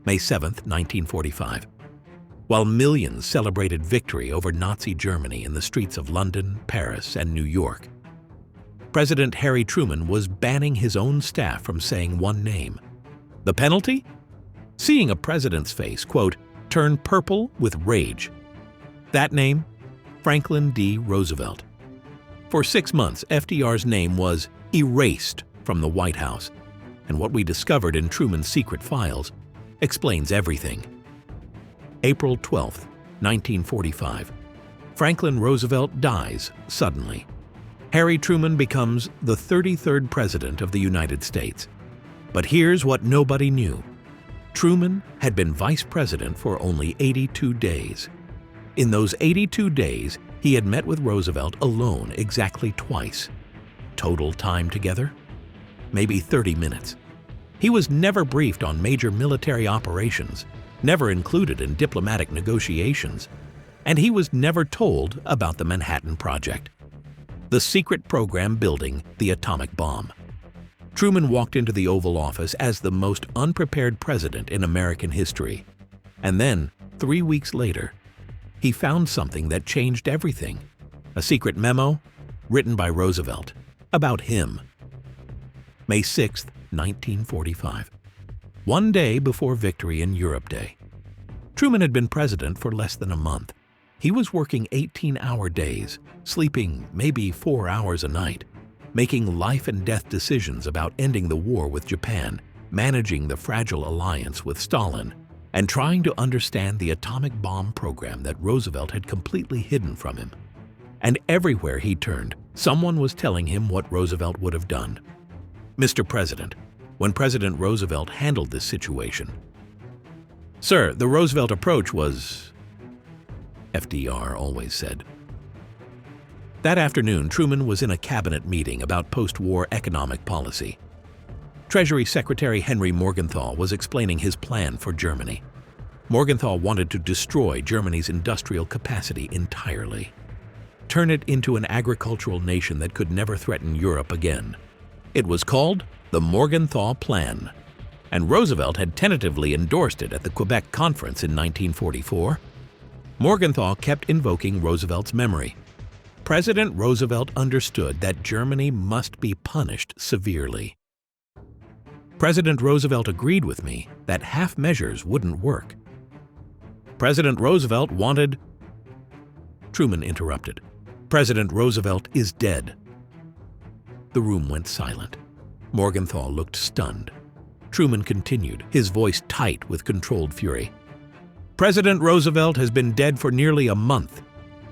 May 7, 1945. While millions celebrated victory over Nazi Germany in the streets of London, Paris, and New York, President Harry Truman was banning his own staff from saying one name. The penalty? Seeing a president's face, quote, turn purple with rage. That name? Franklin D. Roosevelt. For 6 months, FDR's name was erased from the White House, and what we discovered in Truman's secret files explains everything. April 12, 1945. Franklin Roosevelt dies suddenly. Harry Truman becomes the 33rd President of the United States. But here's what nobody knew. Truman had been Vice President for only 82 days. In those 82 days, he had met with Roosevelt alone exactly twice. Total time together? Maybe 30 minutes. He was never briefed on major military operations, never included in diplomatic negotiations, and he was never told about the Manhattan Project, the secret program building the atomic bomb. Truman walked into the Oval Office as the most unprepared president in American history. And then, 3 weeks later, he found something that changed everything. A secret memo written by Roosevelt about him. May 6, 1945. One day before Victory in Europe Day. Truman had been president for less than a month. He was working 18-hour days, sleeping maybe 4 hours a night, making life and death decisions about ending the war with Japan, managing the fragile alliance with Stalin, and trying to understand the atomic bomb program that Roosevelt had completely hidden from him. And everywhere he turned, someone was telling him what Roosevelt would have done. Mr. President, when President Roosevelt handled this situation. Sir, the Roosevelt approach was, FDR always said. That afternoon, Truman was in a cabinet meeting about post-war economic policy. Treasury Secretary Henry Morgenthau was explaining his plan for Germany. Morgenthau wanted to destroy Germany's industrial capacity entirely, turn it into an agricultural nation that could never threaten Europe again. It was called the Morgenthau Plan, and Roosevelt had tentatively endorsed it at the Quebec Conference in 1944. Morgenthau kept invoking Roosevelt's memory. President Roosevelt understood that Germany must be punished severely. President Roosevelt agreed with me that half measures wouldn't work. President Roosevelt wanted... Truman interrupted. President Roosevelt is dead. The room went silent. Morgenthau looked stunned. Truman continued, his voice tight with controlled fury. President Roosevelt has been dead for nearly a month.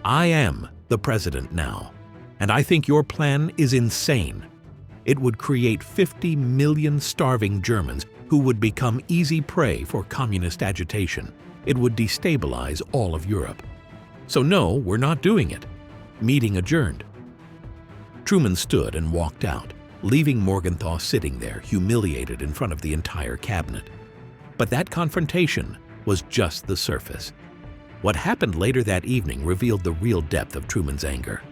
I am the president now, and I think your plan is insane. It would create 50 million starving Germans who would become easy prey for communist agitation. It would destabilize all of Europe. So no, we're not doing it. Meeting adjourned. Truman stood and walked out, leaving Morgenthau sitting there, humiliated in front of the entire cabinet. But that confrontation was just the surface. What happened later that evening revealed the real depth of Truman's anger.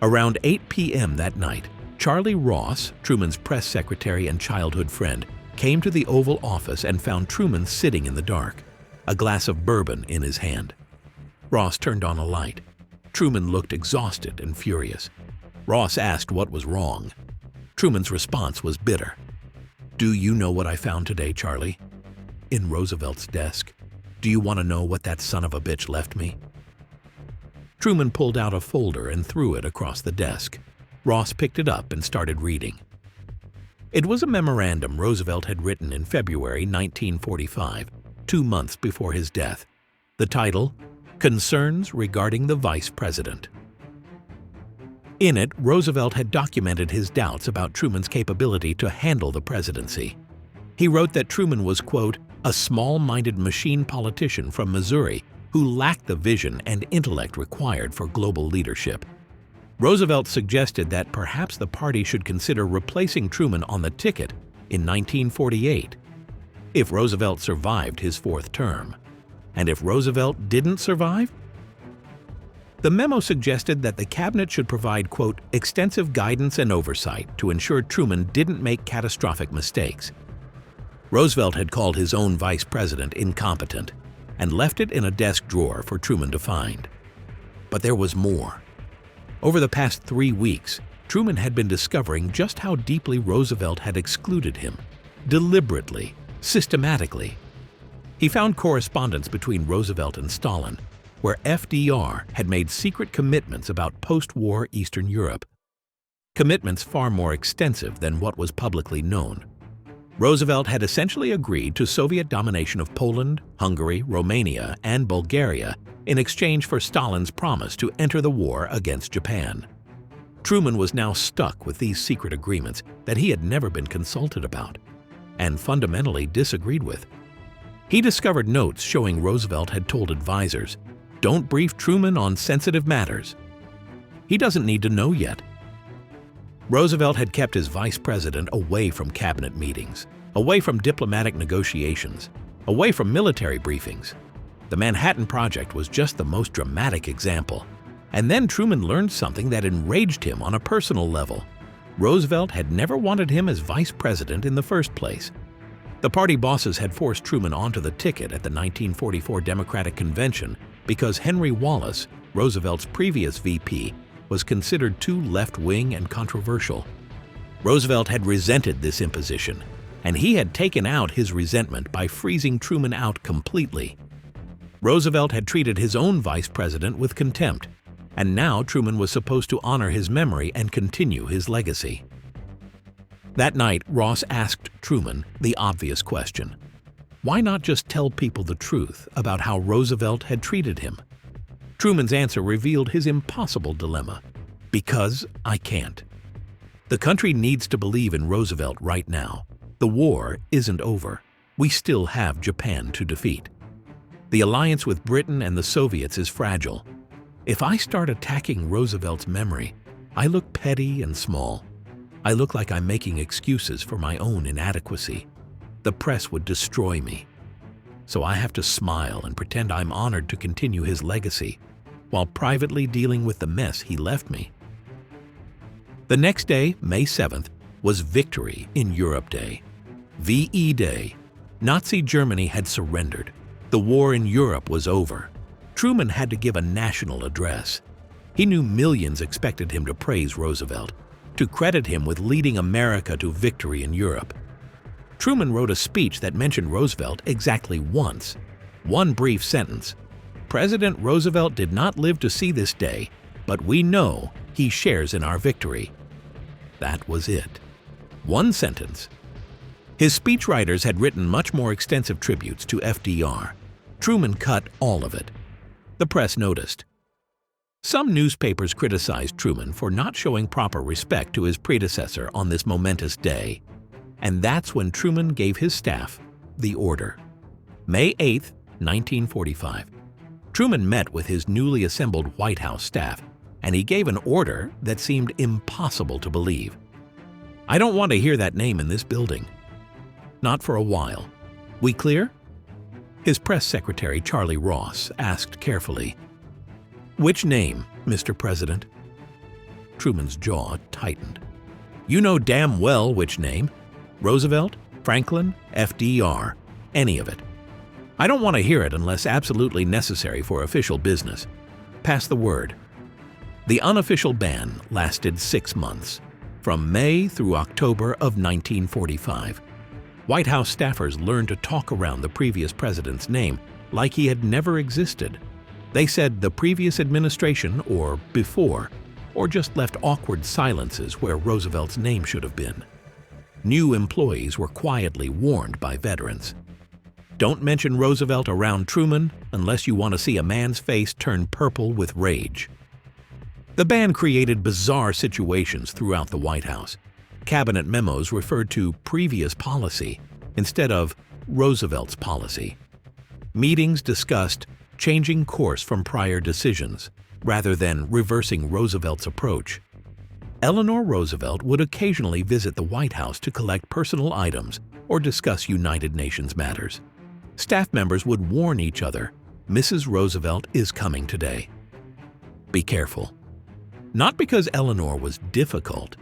Around 8 p.m. that night, Charlie Ross, Truman's press secretary and childhood friend, came to the Oval Office and found Truman sitting in the dark, a glass of bourbon in his hand. Ross turned on a light. Truman looked exhausted and furious. Ross asked what was wrong. Truman's response was bitter. Do you know what I found today, Charlie? In Roosevelt's desk. Do you want to know what that son of a bitch left me? Truman pulled out a folder and threw it across the desk. Ross picked it up and started reading. It was a memorandum Roosevelt had written in February 1945, 2 months before his death. The title, Concerns Regarding the Vice President. In it, Roosevelt had documented his doubts about Truman's capability to handle the presidency. He wrote that Truman was, quote, a small-minded machine politician from Missouri who lacked the vision and intellect required for global leadership. Roosevelt suggested that perhaps the party should consider replacing Truman on the ticket in 1948 if Roosevelt survived his 4th term. And if Roosevelt didn't survive? The memo suggested that the cabinet should provide, quote, extensive guidance and oversight to ensure Truman didn't make catastrophic mistakes. Roosevelt had called his own vice president incompetent and left it in a desk drawer for Truman to find. But there was more. Over the past 3 weeks, Truman had been discovering just how deeply Roosevelt had excluded him, deliberately, systematically. He found correspondence between Roosevelt and Stalin, where FDR had made secret commitments about post-war Eastern Europe. Commitments far more extensive than what was publicly known. Roosevelt had essentially agreed to Soviet domination of Poland, Hungary, Romania, and Bulgaria in exchange for Stalin's promise to enter the war against Japan. Truman was now stuck with these secret agreements that he had never been consulted about and fundamentally disagreed with. He discovered notes showing Roosevelt had told advisors, "Don't brief Truman on sensitive matters. He doesn't need to know yet." Roosevelt had kept his vice president away from cabinet meetings, away from diplomatic negotiations, away from military briefings. The Manhattan Project was just the most dramatic example. And then Truman learned something that enraged him on a personal level. Roosevelt had never wanted him as vice president in the first place. The party bosses had forced Truman onto the ticket at the 1944 Democratic Convention because Henry Wallace, Roosevelt's previous VP, was considered too left-wing and controversial. Roosevelt had resented this imposition, and he had taken out his resentment by freezing Truman out completely. Roosevelt had treated his own vice president with contempt, and now Truman was supposed to honor his memory and continue his legacy. That night, Ross asked Truman the obvious question. Why not just tell people the truth about how Roosevelt had treated him? Truman's answer revealed his impossible dilemma. Because I can't. The country needs to believe in Roosevelt right now. The war isn't over. We still have Japan to defeat. The alliance with Britain and the Soviets is fragile. If I start attacking Roosevelt's memory, I look petty and small. I look like I'm making excuses for my own inadequacy. The press would destroy me. So I have to smile and pretend I'm honored to continue his legacy, while privately dealing with the mess he left me. The next day, May 7th, was Victory in Europe Day. VE Day. Nazi Germany had surrendered. The war in Europe was over. Truman had to give a national address. He knew millions expected him to praise Roosevelt, to credit him with leading America to victory in Europe. Truman wrote a speech that mentioned Roosevelt exactly once. One brief sentence. President Roosevelt did not live to see this day, but we know he shares in our victory. That was it. One sentence. His speechwriters had written much more extensive tributes to FDR. Truman cut all of it. The press noticed. Some newspapers criticized Truman for not showing proper respect to his predecessor on this momentous day. And that's when Truman gave his staff the order. May 8, 1945. Truman met with his newly assembled White House staff, and he gave an order that seemed impossible to believe. I don't want to hear that name in this building. Not for a while. We clear? His press secretary, Charlie Ross, asked carefully, "Which name, Mr. President?" Truman's jaw tightened. "You know damn well which name. Roosevelt, Franklin, FDR, any of it. I don't want to hear it unless absolutely necessary for official business. Pass the word." The unofficial ban lasted 6 months, from May through October of 1945. White House staffers learned to talk around the previous president's name like he had never existed. They said the previous administration or before, or just left awkward silences where Roosevelt's name should have been. New employees were quietly warned by veterans. Don't mention Roosevelt around Truman unless you want to see a man's face turn purple with rage. The ban created bizarre situations throughout the White House. Cabinet memos referred to previous policy instead of Roosevelt's policy. Meetings discussed changing course from prior decisions rather than reversing Roosevelt's approach. Eleanor Roosevelt would occasionally visit the White House to collect personal items or discuss United Nations matters. Staff members would warn each other, "Mrs. Roosevelt is coming today." Be careful. Not because Eleanor was difficult,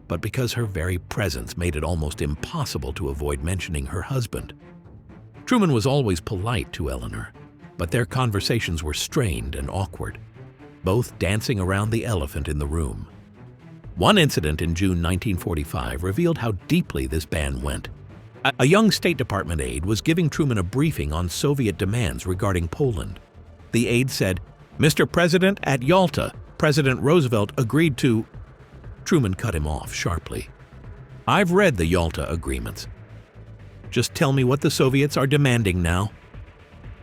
but because her very presence made it almost impossible to avoid mentioning her husband. Truman was always polite to Eleanor, but their conversations were strained and awkward, both dancing around the elephant in the room. One incident in June 1945 revealed how deeply this band went. A young State Department aide was giving Truman a briefing on Soviet demands regarding Poland. The aide said, "Mr. President, at Yalta, President Roosevelt agreed to—" Truman cut him off sharply. "I've read the Yalta agreements. Just tell me what the Soviets are demanding now."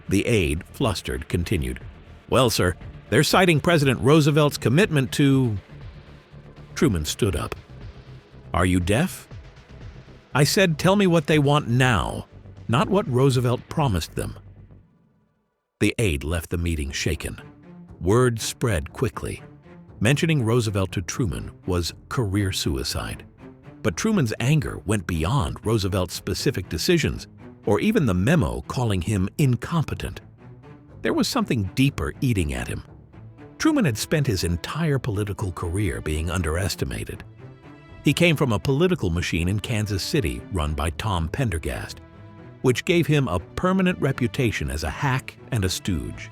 The aide, flustered, continued, "Well, sir, they're citing President Roosevelt's commitment to—" Truman stood up. "Are you deaf? I said tell me what they want now, not what Roosevelt promised them." The aide left the meeting shaken. Word spread quickly. Mentioning Roosevelt to Truman was career suicide. But Truman's anger went beyond Roosevelt's specific decisions, or even the memo calling him incompetent. There was something deeper eating at him. Truman had spent his entire political career being underestimated. He came from a political machine in Kansas City run by Tom Pendergast, which gave him a permanent reputation as a hack and a stooge.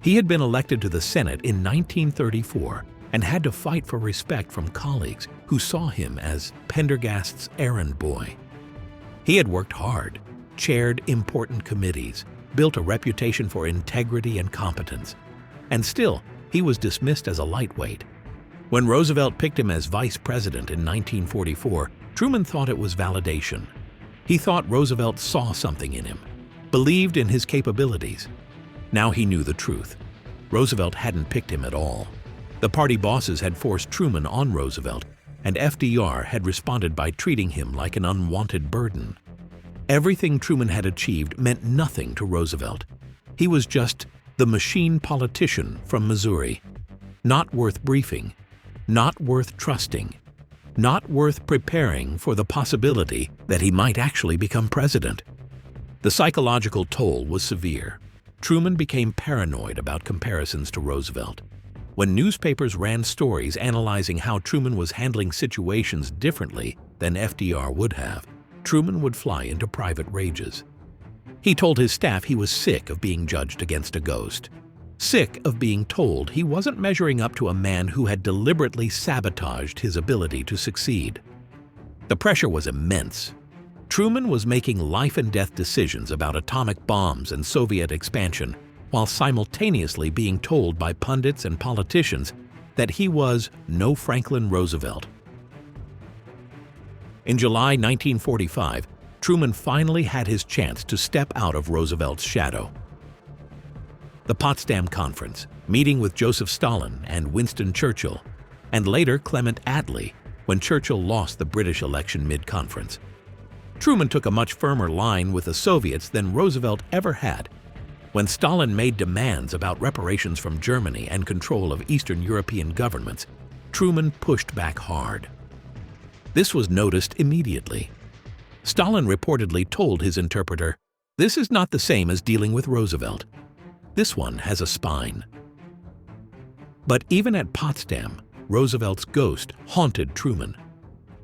He had been elected to the Senate in 1934 and had to fight for respect from colleagues who saw him as Pendergast's errand boy. He had worked hard, chaired important committees, built a reputation for integrity and competence, and still he was dismissed as a lightweight. When Roosevelt picked him as vice president in 1944, Truman thought it was validation. He thought Roosevelt saw something in him, believed in his capabilities. Now he knew the truth. Roosevelt hadn't picked him at all. The party bosses had forced Truman on Roosevelt, and FDR had responded by treating him like an unwanted burden. Everything Truman had achieved meant nothing to Roosevelt. He was just the machine politician from Missouri, not worth briefing, not worth trusting, not worth preparing for the possibility that he might actually become president. The psychological toll was severe. Truman became paranoid about comparisons to Roosevelt. When newspapers ran stories analyzing how Truman was handling situations differently than FDR would have, Truman would fly into private rages. He told his staff he was sick of being judged against a ghost, sick of being told he wasn't measuring up to a man who had deliberately sabotaged his ability to succeed. The pressure was immense. Truman was making life-and-death decisions about atomic bombs and Soviet expansion, while simultaneously being told by pundits and politicians that he was no Franklin Roosevelt. In July 1945, Truman finally had his chance to step out of Roosevelt's shadow. The Potsdam Conference, meeting with Joseph Stalin and Winston Churchill, and later Clement Attlee when Churchill lost the British election mid-conference. Truman took a much firmer line with the Soviets than Roosevelt ever had. When Stalin made demands about reparations from Germany and control of Eastern European governments, Truman pushed back hard. This was noticed immediately. Stalin reportedly told his interpreter, "This is not the same as dealing with Roosevelt. This one has a spine." But even at Potsdam, Roosevelt's ghost haunted Truman.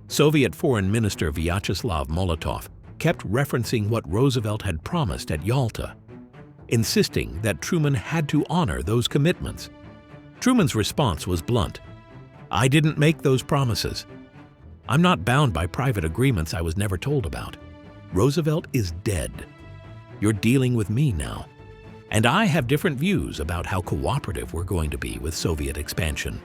Soviet Foreign Minister Vyacheslav Molotov kept referencing what Roosevelt had promised at Yalta, insisting that Truman had to honor those commitments. Truman's response was blunt. "I didn't make those promises. I'm not bound by private agreements I was never told about. Roosevelt is dead. You're dealing with me now. And I have different views about how cooperative we're going to be with Soviet expansion."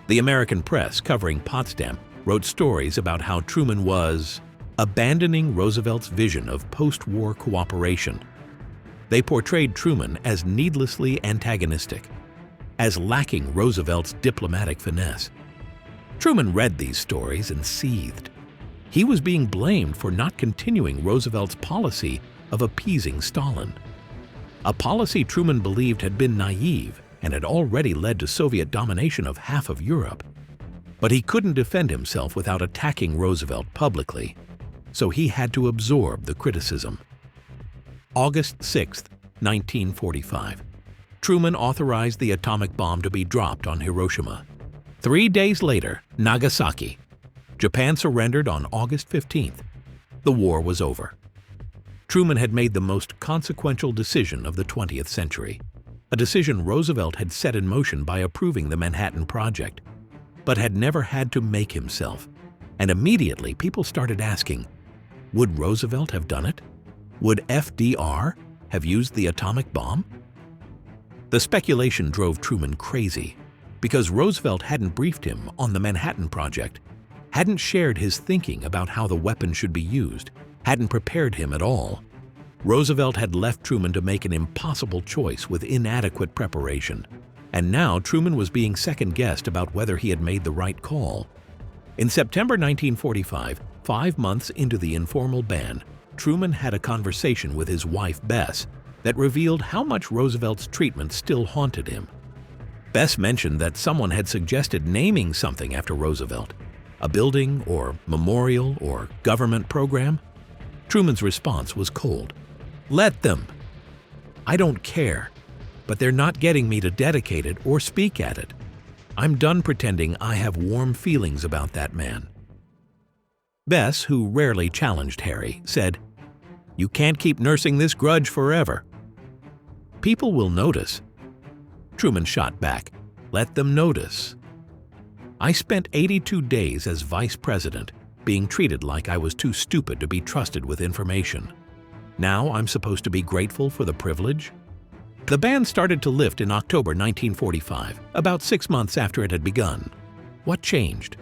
The American press covering Potsdam wrote stories about how Truman was abandoning Roosevelt's vision of post-war cooperation. They portrayed Truman as needlessly antagonistic, as lacking Roosevelt's diplomatic finesse. Truman read these stories and seethed. He was being blamed for not continuing Roosevelt's policy of appeasing Stalin. A policy Truman believed had been naive and had already led to Soviet domination of half of Europe. But he couldn't defend himself without attacking Roosevelt publicly, so he had to absorb the criticism. August 6, 1945. Truman authorized the atomic bomb to be dropped on Hiroshima. 3 days later, Nagasaki. Japan surrendered on August 15th. The war was over. Truman had made the most consequential decision of the 20th century, a decision Roosevelt had set in motion by approving the Manhattan Project, but had never had to make himself. And immediately people started asking, would Roosevelt have done it? Would FDR have used the atomic bomb? The speculation drove Truman crazy because Roosevelt hadn't briefed him on the Manhattan Project, hadn't shared his thinking about how the weapon should be used, hadn't prepared him at all. Roosevelt had left Truman to make an impossible choice with inadequate preparation, and now Truman was being second-guessed about whether he had made the right call. In September 1945, 5 months into the informal ban, Truman had a conversation with his wife, Bess, that revealed how much Roosevelt's treatment still haunted him. Bess mentioned that someone had suggested naming something after Roosevelt, a building or memorial or government program. Truman's response was cold. Let them. I don't care, but they're not getting me to dedicate it or speak at it. I'm done pretending I have warm feelings about that man. Bess, who rarely challenged Harry, said, "You can't keep nursing this grudge forever. People will notice." Truman shot back, "Let them notice." I spent 82 days as vice president, being treated like I was too stupid to be trusted with information. Now I'm supposed to be grateful for the privilege? The ban started to lift in October 1945, about 6 months after it had begun. What changed?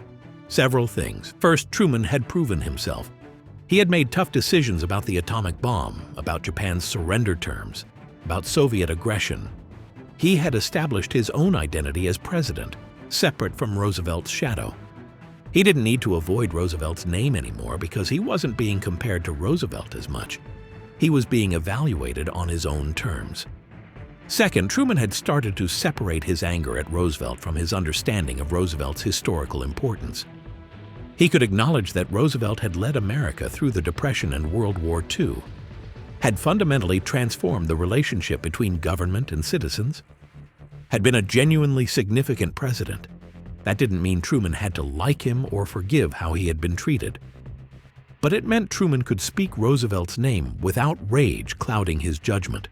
Several things. First, Truman had proven himself. He had made tough decisions about the atomic bomb, about Japan's surrender terms, about Soviet aggression. He had established his own identity as president, separate from Roosevelt's shadow. He didn't need to avoid Roosevelt's name anymore because he wasn't being compared to Roosevelt as much. He was being evaluated on his own terms. Second, Truman had started to separate his anger at Roosevelt from his understanding of Roosevelt's historical importance. He could acknowledge that Roosevelt had led America through the Depression and World War II, had fundamentally transformed the relationship between government and citizens, had been a genuinely significant president. That didn't mean Truman had to like him or forgive how he had been treated. But it meant Truman could speak Roosevelt's name without rage clouding his judgment.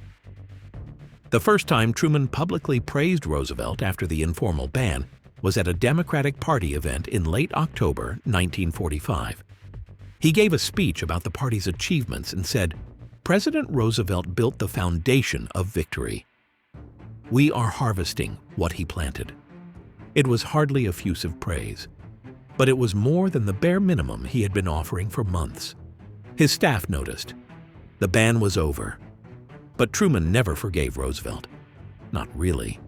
The first time Truman publicly praised Roosevelt after the informal ban was at a Democratic Party event in late October 1945. He gave a speech about the party's achievements and said, "President Roosevelt built the foundation of victory. We are harvesting what he planted." It was hardly effusive praise, but it was more than the bare minimum he had been offering for months. His staff noticed. The ban was over. But Truman never forgave Roosevelt. Not really.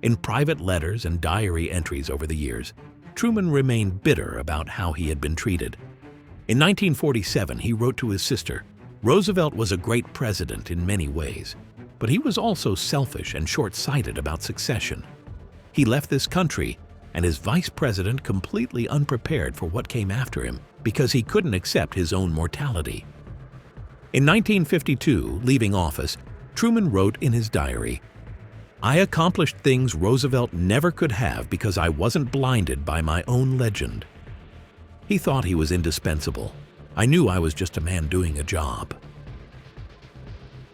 In private letters and diary entries over the years, Truman remained bitter about how he had been treated. In 1947, he wrote to his sister, "Roosevelt was a great president in many ways, but he was also selfish and short-sighted about succession. He left this country and his vice president completely unprepared for what came after him because he couldn't accept his own mortality." In 1952, leaving office, Truman wrote in his diary, "I accomplished things Roosevelt never could have because I wasn't blinded by my own legend." He thought he was indispensable. "I knew I was just a man doing a job."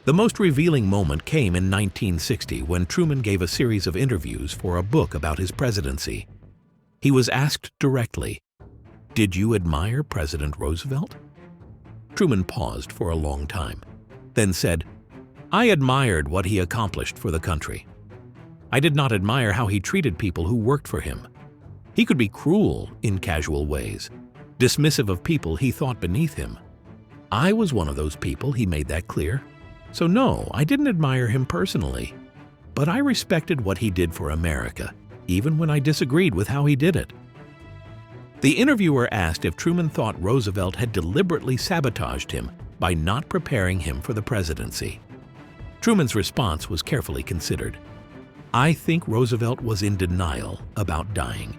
The most revealing moment came in 1960 when Truman gave a series of interviews for a book about his presidency. He was asked directly, "Did you admire President Roosevelt?" Truman paused for a long time, then said, "I admired what he accomplished for the country. I did not admire how he treated people who worked for him. He could be cruel in casual ways, dismissive of people he thought beneath him. I was one of those people, he made that clear. So no, I didn't admire him personally, but I respected what he did for America, even when I disagreed with how he did it." The interviewer asked if Truman thought Roosevelt had deliberately sabotaged him by not preparing him for the presidency. Truman's response was carefully considered. "I think Roosevelt was in denial about dying.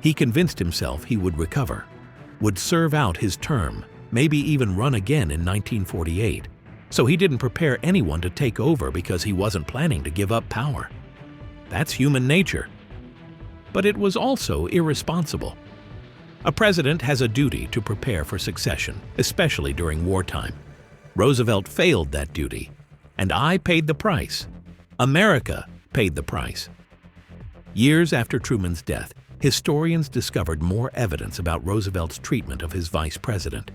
He convinced himself he would recover, would serve out his term, maybe even run again in 1948, so he didn't prepare anyone to take over because he wasn't planning to give up power. That's human nature." but it was also irresponsible. A president has a duty to prepare for succession, especially during wartime. Roosevelt failed that duty, and I paid the price. America paid the price. Years after Truman's death, historians discovered more evidence about Roosevelt's treatment of his vice president.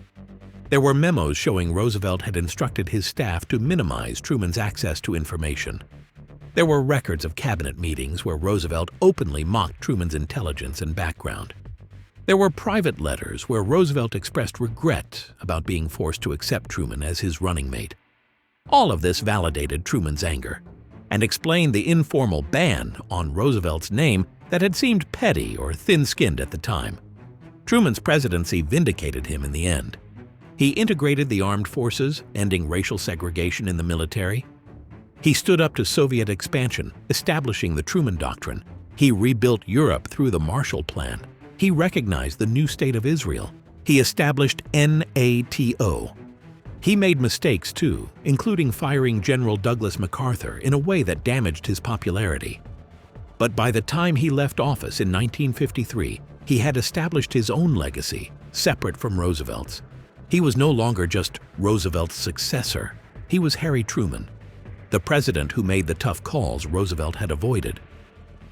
There were memos showing Roosevelt had instructed his staff to minimize Truman's access to information. There were records of cabinet meetings where Roosevelt openly mocked Truman's intelligence and background. There were private letters where Roosevelt expressed regret about being forced to accept Truman as his running mate. All of this validated Truman's anger and explained the informal ban on Roosevelt's name that had seemed petty or thin-skinned at the time. Truman's presidency vindicated him in the end. He integrated the armed forces, ending racial segregation in the military. He stood up to Soviet expansion, establishing the Truman Doctrine. He rebuilt Europe through the Marshall Plan. He recognized the new state of Israel. He established NATO. He made mistakes too, including firing General Douglas MacArthur in a way that damaged his popularity. But by the time he left office in 1953, he had established his own legacy, separate from Roosevelt's. He was no longer just Roosevelt's successor. He was Harry Truman, the president who made the tough calls Roosevelt had avoided.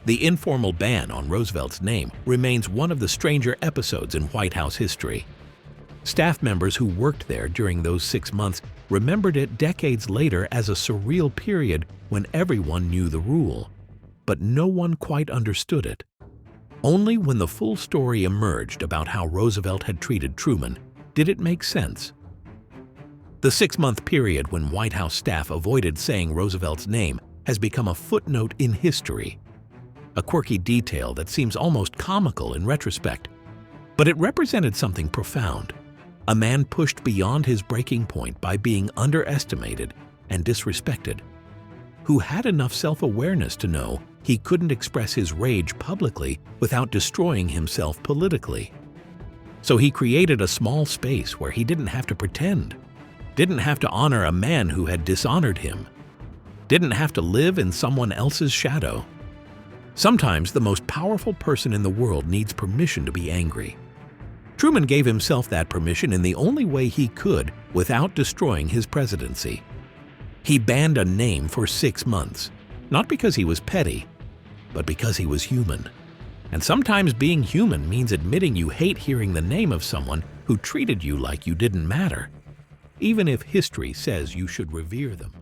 The informal ban on Roosevelt's name remains one of the stranger episodes in White House history. Staff members who worked there during those 6 months remembered it decades later as a surreal period when everyone knew the rule, but no one quite understood it. Only when the full story emerged about how Roosevelt had treated Truman did it make sense. The 6-month period when White House staff avoided saying Roosevelt's name has become a footnote in history, a quirky detail that seems almost comical in retrospect, but it represented something profound. A man pushed beyond his breaking point by being underestimated and disrespected, who had enough self-awareness to know he couldn't express his rage publicly without destroying himself politically. So he created a small space where he didn't have to pretend, didn't have to honor a man who had dishonored him, didn't have to live in someone else's shadow. Sometimes the most powerful person in the world needs permission to be angry. Truman gave himself that permission in the only way he could without destroying his presidency. He banned a name for 6 months, not because he was petty, but because he was human. And sometimes being human means admitting you hate hearing the name of someone who treated you like you didn't matter, even if history says you should revere them.